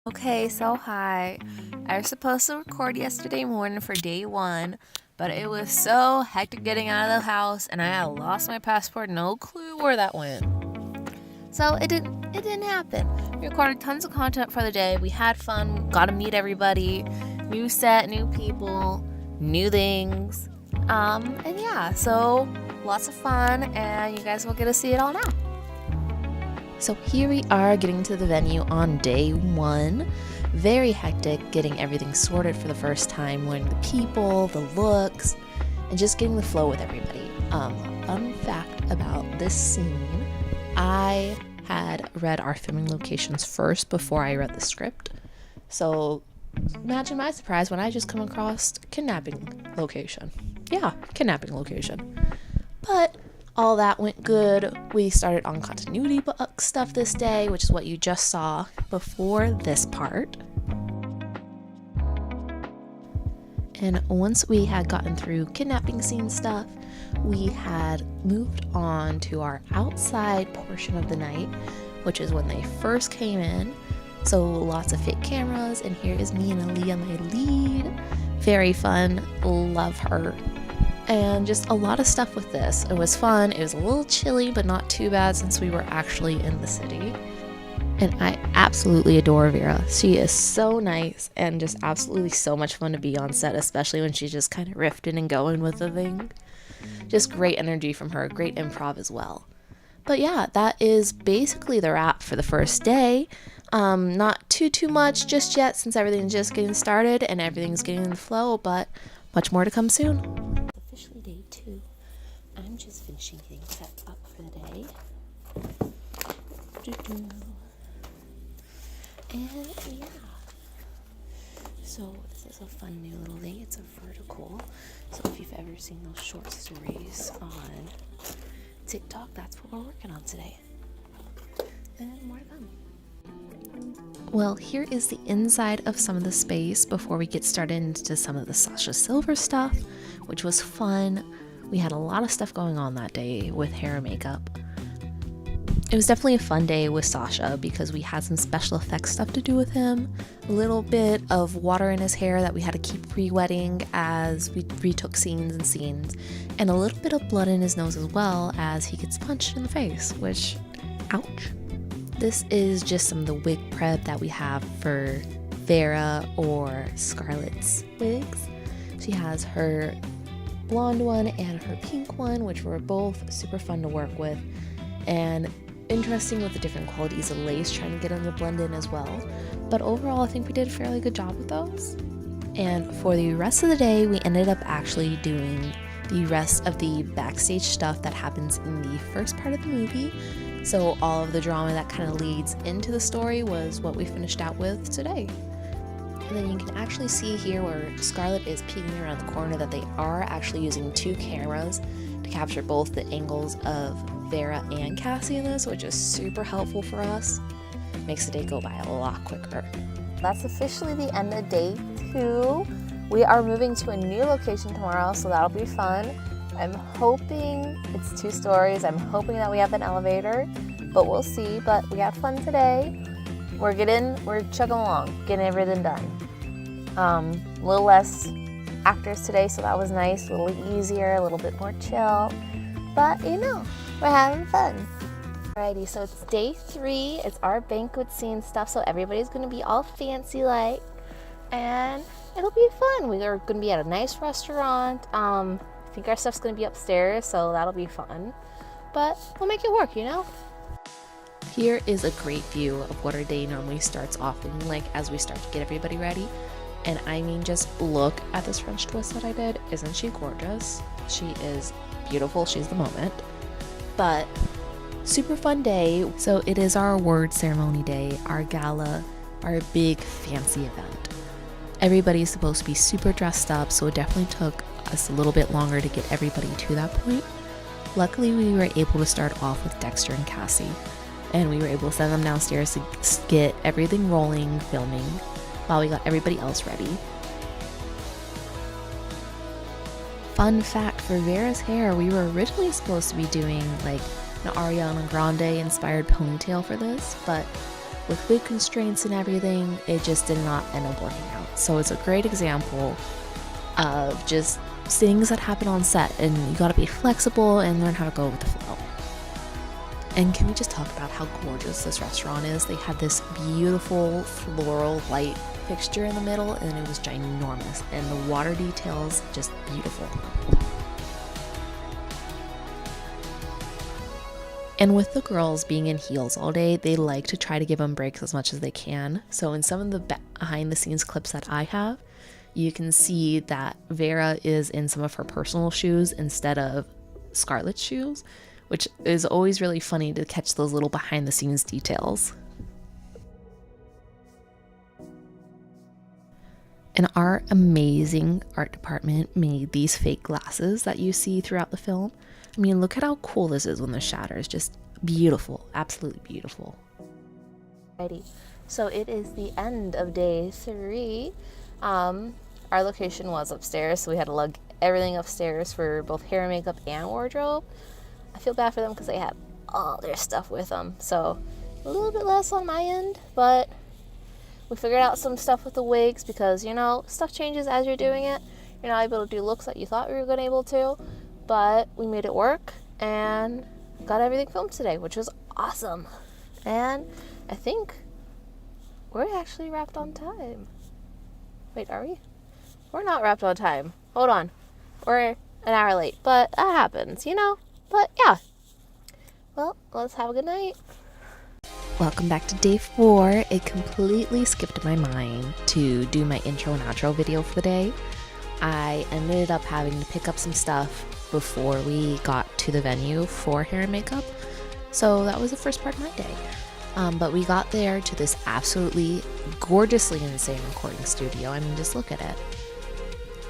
Okay, so hi. I was supposed to record yesterday morning for day one, but it was so hectic getting out of the house and I had lost my passport, no clue where that went. So it didn't happen. We recorded tons of content for the day. We had fun, got to meet everybody, new set, new people, new things. And yeah, so lots of fun and you guys will get to see it all now. So here we are getting to the venue on day one. Very hectic, getting everything sorted for the first time, learning the people, the looks, and just getting the flow with everybody. Fun fact about this scene, I had read our filming locations first before I read the script. So imagine my surprise when I just come across kidnapping location. Yeah, kidnapping location. But all that went good. We started on continuity book stuff this day, which is what you just saw before this part. And once we had gotten through kidnapping scene stuff, we had moved on to our outside portion of the night, which is when they first came in. So lots of fake cameras, and here is me and Aaliyah, my lead. Very fun, love her. And just a lot of stuff with this. It was fun. It was a little chilly, but not too bad since we were actually in the city. And I absolutely adore Vera. She is so nice and just absolutely so much fun to be on set, especially when she's just kind of riffing and going with the thing. Just great energy from her, great improv as well. But yeah, that is basically the wrap for the first day. Not too much just yet since everything's just getting started and everything's getting in the flow, but much more to come soon. Officially day 2. I'm just finishing things up for the day. And yeah. So this is a fun new little thing. It's a vertical. So if you've ever seen those short stories on TikTok, that's what we're working on today. And more to come. Well, here is the inside of some of the space before we get started into some of the Sasha Silver stuff, which was fun. We had a lot of stuff going on that day with hair and makeup. It was definitely a fun day with Sasha because we had some special effects stuff to do with him, a little bit of water in his hair that we had to keep pre-wetting as we retook scenes, and a little bit of blood in his nose as well as he gets punched in the face, which, ouch. This is just some of the wig prep that we have for Vera or Scarlett's wigs. She has her blonde one and her pink one, which were both super fun to work with, and interesting with the different qualities of lace, trying to get them to blend in as well. But overall, I think we did a fairly good job with those. And for the rest of the day, we ended up actually doing the rest of the backstage stuff that happens in the first part of the movie. So all of the drama that kind of leads into the story was what we finished out with today. And then you can actually see here where Scarlett is peeking around the corner that they are actually using 2 cameras to capture both the angles of Vera and Cassie in this, which is super helpful for us. Makes the day go by a lot quicker. That's officially the end of day 2. We are moving to a new location tomorrow, so that'll be fun. I'm hoping it's 2 stories. I'm hoping that we have an elevator, but we'll see. But we had fun today. We're chugging along, getting everything done. A little less actors today, so that was nice. A little easier, a little bit more chill. But we're having fun. Alrighty, so it's day 3. It's our banquet scene stuff, so everybody's gonna be all fancy like, and it'll be fun. We are gonna be at a nice restaurant. I think our stuff's gonna be upstairs, so that'll be fun. But we'll make it work, Here is a great view of what our day normally starts off looking like as we start to get everybody ready. And I mean, just look at this French twist that I did. Isn't she gorgeous? She is beautiful. She's the moment. But super fun day. So it is our award ceremony day, our gala, our big fancy event. Everybody's supposed to be super dressed up, so it definitely took us a little bit longer to get everybody to that point. Luckily, we were able to start off with Dexter and Cassie, and we were able to send them downstairs to get everything rolling, filming, while we got everybody else ready. Fun fact, for Vera's hair, we were originally supposed to be doing like an Ariana Grande inspired ponytail for this, but with wig constraints and everything, it just did not end up working out. So it's a great example of just things that happen on set, and you gotta be flexible and learn how to go with the flow. And can we just talk about how gorgeous this restaurant is? They had this beautiful floral light fixture in the middle, and it was ginormous, and the water details just beautiful. And with the girls being in heels all day, they like to try to give them breaks as much as they can. So in some of the behind the scenes clips that I have, you can see that Vera is in some of her personal shoes instead of Scarlett's shoes, which is always really funny to catch those little behind the scenes details. And our amazing art department made these fake glasses that you see throughout the film. I mean, look at how cool this is when this shatters. Just beautiful, absolutely beautiful. Alrighty, so it is the end of day 3. Our location was upstairs, so we had to lug everything upstairs for both hair, makeup, and wardrobe. I feel bad for them because they had all their stuff with them, so a little bit less on my end, but we figured out some stuff with the wigs because, you know, stuff changes as you're doing it. You're not able to do looks that you thought you were going to be able to, but we made it work and got everything filmed today, which was awesome. And I think we're actually wrapped on time. Wait, are we? We're not wrapped on time. Hold on. We're an hour late, but that happens, you know? But yeah. Well, let's have a good night. Welcome back to day 4. It completely skipped my mind to do my intro and outro video for the day. I ended up having to pick up some stuff before we got to the venue for hair and makeup. So that was the first part of my day. But we got there to this absolutely gorgeously insane recording studio. I mean, just look at it.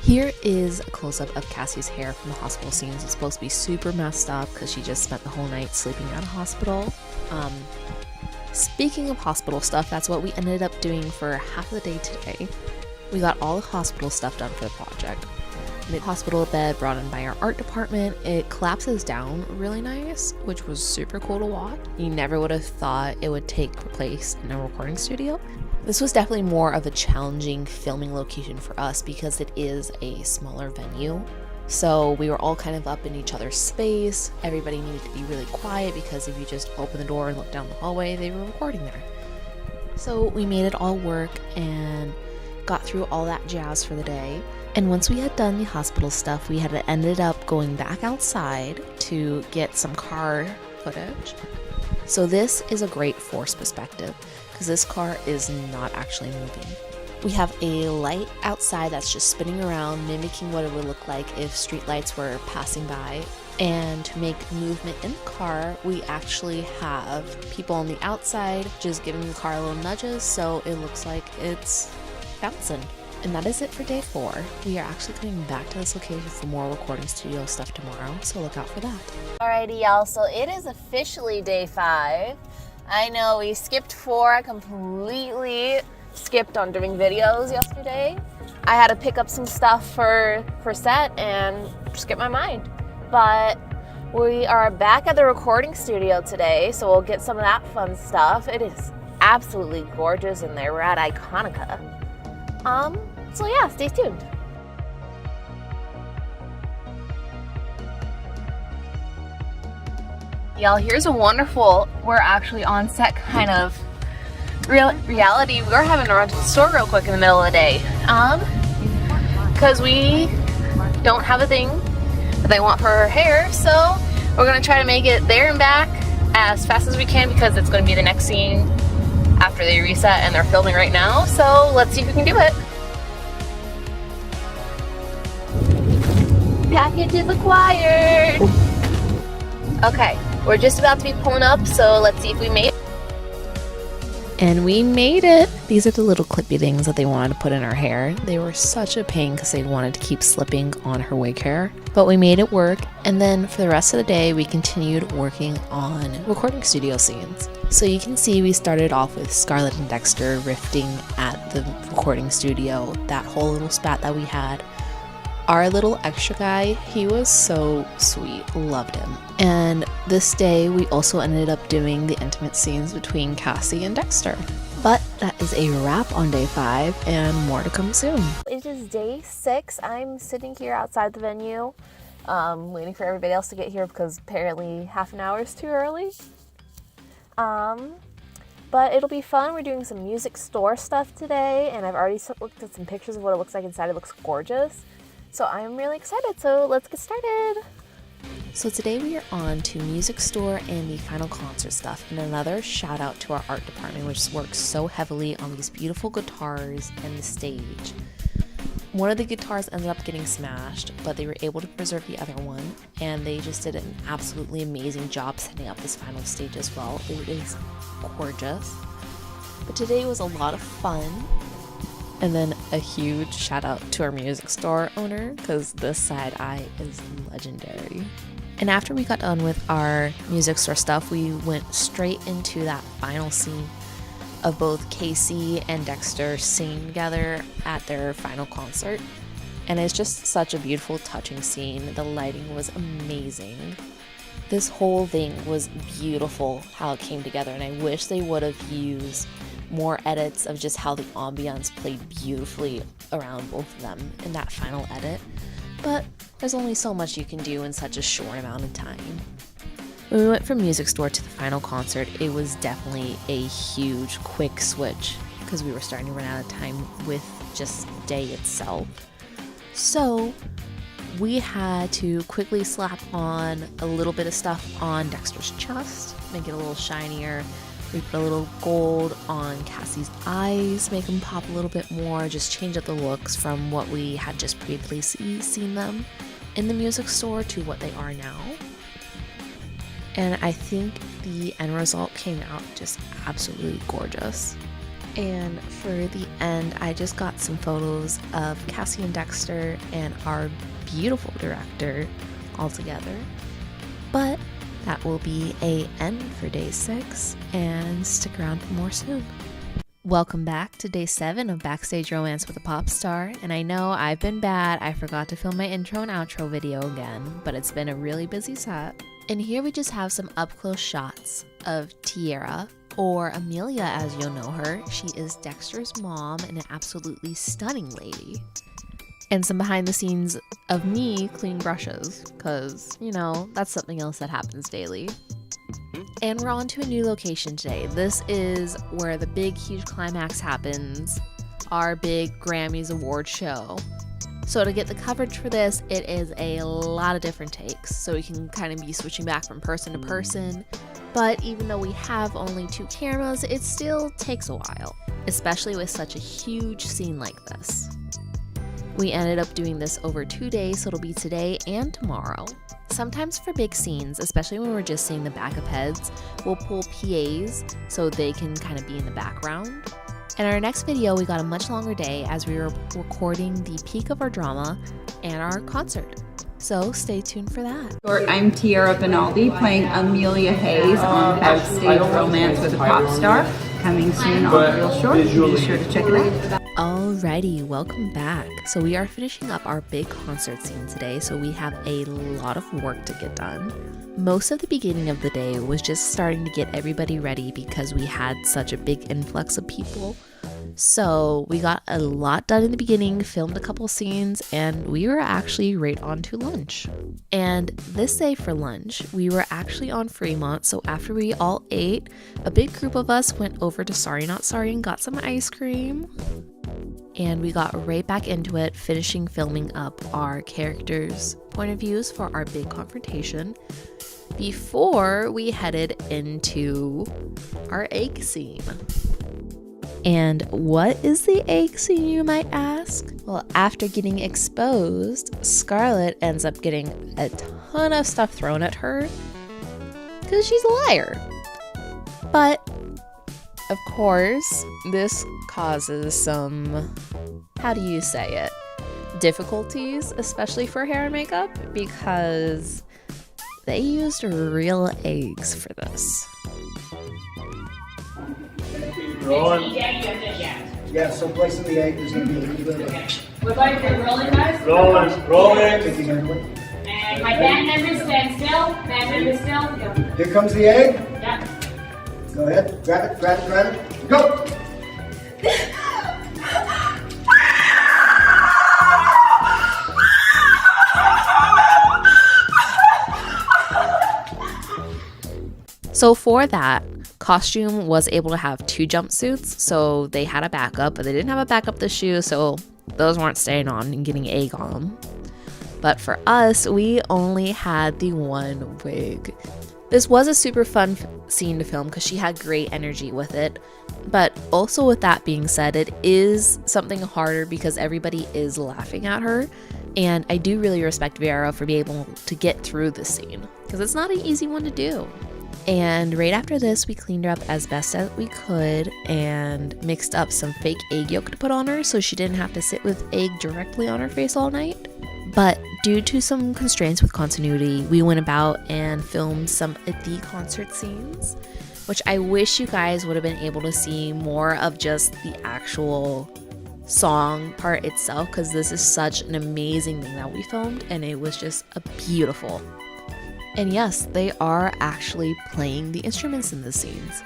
Here is a close-up of Cassie's hair from the hospital scenes. It's supposed to be super messed up because she just spent the whole night sleeping at a hospital. Speaking of hospital stuff, that's what we ended up doing for half of the day today. We got all the hospital stuff done for the project. The hospital bed brought in by our art department. It collapses down really nice, which was super cool to watch. You never would have thought it would take place in a recording studio. This was definitely more of a challenging filming location for us because it is a smaller venue. So we were all kind of up in each other's space. Everybody needed to be really quiet because if you just open the door and look down the hallway, they were recording there. So we made it all work and got through all that jazz for the day. And once we had done the hospital stuff, we had ended up going back outside to get some car footage. So this is a great force perspective because this car is not actually moving. We have a light outside that's just spinning around, mimicking what it would look like if street lights were passing by. And to make movement in the car, we actually have people on the outside just giving the car little nudges so it looks like it's bouncing. And that is it for day 4. We are actually coming back to this location for more recording studio stuff tomorrow, so look out for that. Alrighty, y'all, so it is officially day 5. I know we skipped 4. I completely skipped on doing videos yesterday. I had to pick up some stuff for set and skip my mind. But we are back at the recording studio today, so we'll get some of that fun stuff. It is absolutely gorgeous in there. We're at Iconica. So yeah, stay tuned. Y'all, here's a wonderful, we're actually on set kind of reality. We're having to run to the store real quick in the middle of the day. Because we don't have a thing that they want for her hair, so we're gonna try to make it there and back as fast as we can because it's gonna be the next scene after they reset and they're filming right now. So let's see if we can do it. Package is acquired. Okay, we're just about to be pulling up, so let's see if we made it. And we made it! These are the little clippy things that they wanted to put in her hair. They were such a pain because they wanted to keep slipping on her wig hair. But we made it work, and then for the rest of the day, we continued working on recording studio scenes. So you can see we started off with Scarlett and Dexter riffing at the recording studio, that whole little spat that we had. Our little extra guy, he was so sweet, loved him. And this day we also ended up doing the intimate scenes between Cassie and Dexter. But that is a wrap on day 5 and more to come soon. It is day 6. I'm sitting here outside the venue, waiting for everybody else to get here because apparently half an hour is too early. But it'll be fun. We're doing some music store stuff today, and I've already looked at some pictures of what it looks like inside. It looks gorgeous. So I'm really excited. So let's get started. So today we are on to music store and the final concert stuff, and another shout out to our art department, which works so heavily on these beautiful guitars and the stage. One of the guitars ended up getting smashed, but they were able to preserve the other one, and they just did an absolutely amazing job setting up this final stage as well. It is gorgeous. But today was a lot of fun. And then a huge shout out to our music store owner, because this side eye is legendary. And after we got done with our music store stuff, we went straight into that final scene of both Casey and Dexter singing together at their final concert. And it's just such a beautiful, touching scene. The lighting was amazing. This whole thing was beautiful how it came together, and I wish they would have used more edits of just how the ambiance played beautifully around both of them in that final edit. But there's only so much you can do in such a short amount of time. When we went from music store to the final concert, it was definitely a huge quick switch because we were starting to run out of time with just day itself. So we had to quickly slap on a little bit of stuff on Dexter's chest, make it a little shinier. We put a little gold on Cassie's eyes, make them pop a little bit more, just change up the looks from what we had just previously seen them in the music store to what they are now. And I think the end result came out just absolutely gorgeous. And for the end, I just got some photos of Cassie and Dexter and our beautiful director all together. But that will be an end for day 6, and stick around for more soon. Welcome back to day 7 of Backstage Romance with a Pop Star, and I know I've been bad. I forgot to film my intro and outro video again, but it's been a really busy set. And here we just have some up-close shots of Tiara, or Amelia as you'll know her. She is Dexter's mom and an absolutely stunning lady. And some behind the scenes of me cleaning brushes, because, you know, that's something else that happens daily. And we're on to a new location today. This is where the big, huge climax happens, our big Grammys award show. So to get the coverage for this, it is a lot of different takes, so we can kind of be switching back from person to person. But even though we have only 2 cameras, it still takes a while, especially with such a huge scene like this. We ended up doing this over 2 days, so it'll be today and tomorrow. Sometimes for big scenes, especially when we're just seeing the back of heads, we'll pull PAs so they can kind of be in the background. In our next video, we got a much longer day as we were recording the peak of our drama and our concert. So stay tuned for that. I'm Tiara Benaldi playing Amelia Hayes on Backstage Romance with a Pop Star. Coming soon on Real Short. Be sure to check it out. Alrighty, welcome back. So we are finishing up our big concert scene today, so we have a lot of work to get done. Most of the beginning of the day was just starting to get everybody ready because we had such a big influx of people. So we got a lot done in the beginning, filmed a couple scenes, and we were actually right on to lunch. And this day for lunch, we were actually on Fremont, so after we all ate, a big group of us went over to Sorry Not Sorry and got some ice cream. And we got right back into it, finishing filming up our characters' point of views for our big confrontation before we headed into our egg scene. And what is the egg scene, you might ask? Well, after getting exposed, Scarlett ends up getting a ton of stuff thrown at her because she's a liar. But, of course, this causes some, how do you say it, difficulties, especially for hair and makeup, because they used real eggs for this. Yeah, so placing the egg is going to be a little bit of We're going to rolling, guys. Rolling. taking handling. And my band members stand still. Band members still. Go. Here comes the egg. Yep. Go ahead. Grab it, grab it, grab it. Go! So for that, costume was able to have 2 jumpsuits, so they had a backup, but they didn't have a backup the shoes, so those weren't staying on and getting egg on them. But for us, we only had the 1 wig. This was a super fun scene to film because she had great energy with it. But also with that being said, it is something harder because everybody is laughing at her. And I do really respect Vera for being able to get through this scene because it's not an easy one to do. And right after this, we cleaned her up as best as we could and mixed up some fake egg yolk to put on her so she didn't have to sit with egg directly on her face all night. But due to some constraints with continuity, we went about and filmed some of the concert scenes, which I wish you guys would have been able to see more of just the actual song part itself, because this is such an amazing thing that we filmed and it was just a beautiful. And yes, they are actually playing the instruments in the scenes.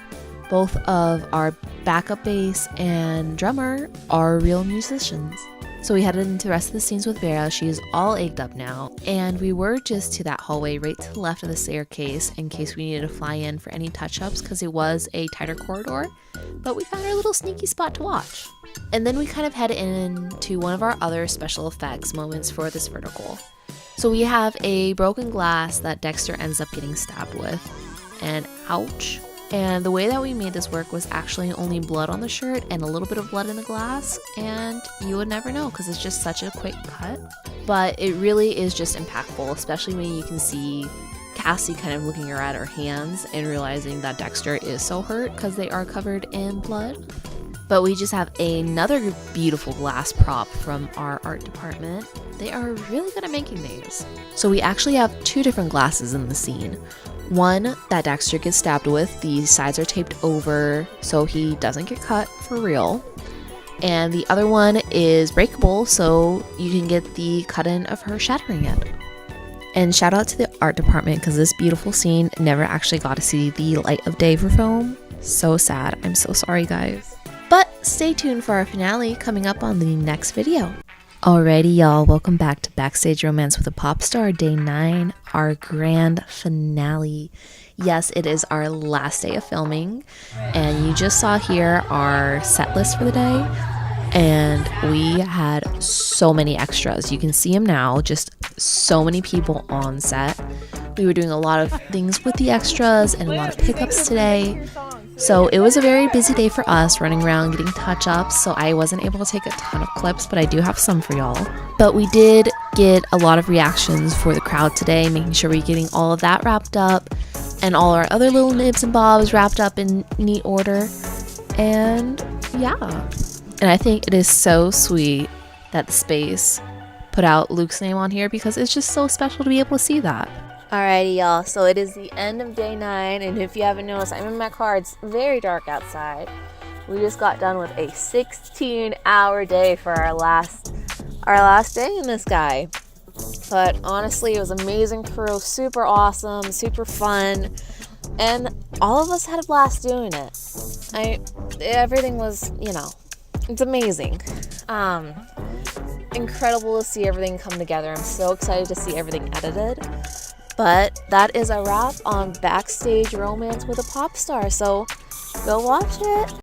Both of our backup bass and drummer are real musicians. So we headed into the rest of the scenes with Vera. She's all egged up now. And we were just to that hallway right to the left of the staircase in case we needed to fly in for any touch-ups because it was a tighter corridor. But we found our little sneaky spot to watch. And then we kind of head into one of our other special effects moments for this vertical. So we have a broken glass that Dexter ends up getting stabbed with. And ouch. And the way that we made this work was actually only blood on the shirt and a little bit of blood in the glass, and you would never know because it's just such a quick cut. But it really is just impactful, especially when you can see Cassie kind of looking at her hands and realizing that Dexter is so hurt because they are covered in blood. But we just have another beautiful glass prop from our art department. They are really good at making these. So we actually have 2 different glasses in the scene. One that Dexter gets stabbed with, the sides are taped over so he doesn't get cut for real. And the other one is breakable so you can get the cut-in of her shattering it. And shout out to the art department because this beautiful scene never actually got to see the light of day for film. So sad. I'm so sorry, guys. But stay tuned for our finale coming up on the next video. Alrighty, y'all, welcome back to Backstage Romance with a Popstar Day 9, our grand finale. Yes, it is our last day of filming, and you just saw here our set list for the day, and we had so many extras. You can see them now, just so many people on set. We were doing a lot of things with the extras and a lot of pickups today. So it was a very busy day for us, running around getting touch-ups, so I wasn't able to take a ton of clips, but I do have some for y'all. But we did get a lot of reactions for the crowd today, making sure we're getting all of that wrapped up, and all our other little nibs and bobs wrapped up in neat order. And yeah. And I think it is so sweet that the Space put out Luke's name on here because it's just so special to be able to see that. Alrighty, y'all, so it is the end of day 9, and if you haven't noticed, I'm in my car. It's very dark outside. We just got done with a 16-hour day for our last day in this guy. But honestly, it was amazing crew, super awesome, super fun, and all of us had a blast doing it. Everything was, it's amazing. Incredible to see everything come together. I'm so excited to see everything edited. But that is a wrap on Backstage Romance with a Popstar. So go watch it.